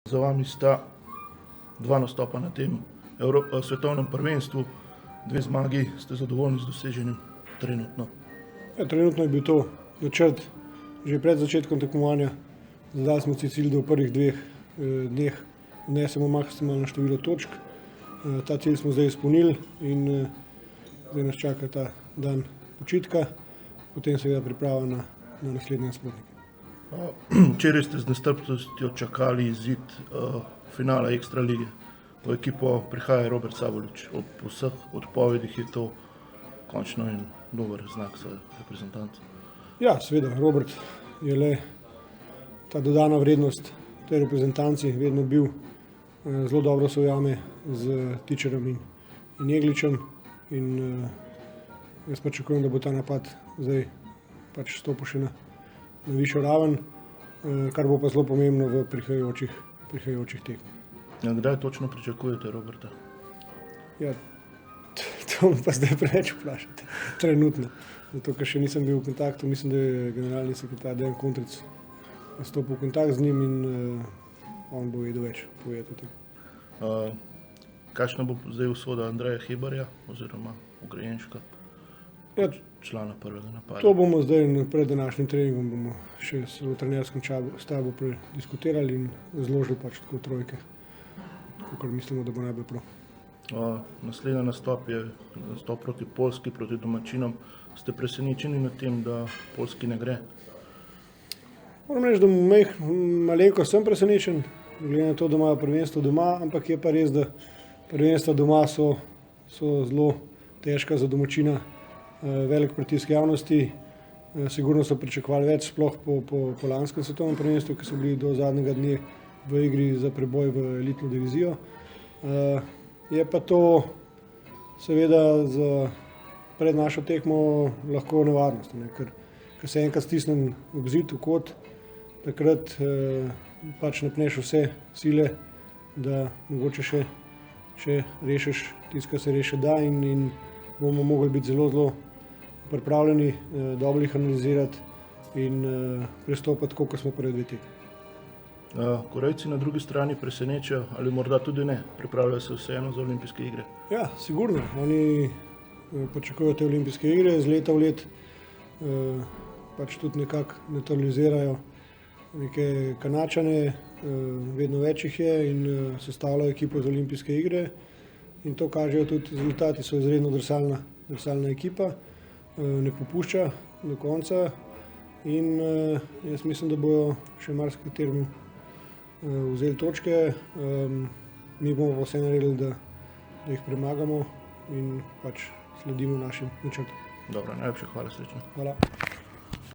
Za vami sta dva nastopa na tem svetovnem prvenstvu, 2 zmagi. Ste zadovoljni z doseženim trenutno? Ja, trenutno je bil to načrt že pred začetkom tekmovanja. Zadali smo si cilj, da v prvih 2 dneh vnesemo maksimalno število točk. Ta cilj smo zdaj izpolnili in zdaj nas čaka ta dan počitka, potem seveda priprava na naslednje nasprotnike. Včeraj ste z nestrpnostjo čakali izid finala Ekstra lige. V ekipo prihaja Robert Sabolič. Ob vseh odpovedih je to končno in dober znak za reprezentanco. Ja, seveda, Robert je le ta dodana vrednost tej reprezentanci, vedno bil, zelo dobro se ujame z Tičarjem in Jegličem in jaz pričakujem, da bo ta napad zdaj stopil še na višjo raven, kar bo pa zelo pomembno v prihajajočih tekmah. Kdaj točno pričakujete Roberta? Ja, to me pa zdaj preveč vprašate, trenutno. Zato, ker še nisem bil v kontaktu, mislim, da je generalni sekretar Dejan Kontric stopil v kontakt z njim in on bo vedel več povedati o tem. Kakšna bo zdaj usoda Andreja Hebarja oziroma Ogrejenška, člana prvega napada? To bomo zdaj pred današnjim treningom bomo še v trenerskem štabu prediskutirali in zložili tako trojke, kakor mislimo, da bo najbolj prav. Naslednji nastop je nastop proti Poljski, proti domačinom. Ste presenečeni nad tem, da Poljski ne gre? Moram reči, da malenko sem presenečen, glede na to, da imajo prvenstvo doma, ampak je pa res, da prvenstva doma so zelo težka za domačina, velik pritisk javnosti. Sigurno so pričakovali več, sploh po lanskem svetovnem prvenstvu, ki so bili do zadnjega dne v igri za preboj v elitno divizijo. Je pa to seveda pred našo tekmo lahko nevarnost, ker se enkrat stisnem ob zid, v kot, takrat napneš vse sile, da mogoče še rešiš tisto, kar se rešiti da in bomo mogli biti zelo pripravljeni, dobro jih analizirati in pristopiti tako, kot smo prvi 2 tekmi. Korejci na drugi strani presenečajo ali morda tudi ne, pripravljajo se vseeno za olimpijske igre? Ja, sigurno. Oni pričakujejo te olimpijske igre, iz leta v let tudi nekako naturalizirajo neke Kanačane, vedno več jih je in sestavljajo ekipo za olimpijske igre in to kažejo tudi rezultati, so izredno drsalna ekipa, ne popušča do konca in jaz mislim, da bojo še marsikateremu vzeli točke, mi bomo pa vse naredili, da jih premagamo in sledimo našim načrtom. Dobro, najlepša hvala, srečno. Hvala.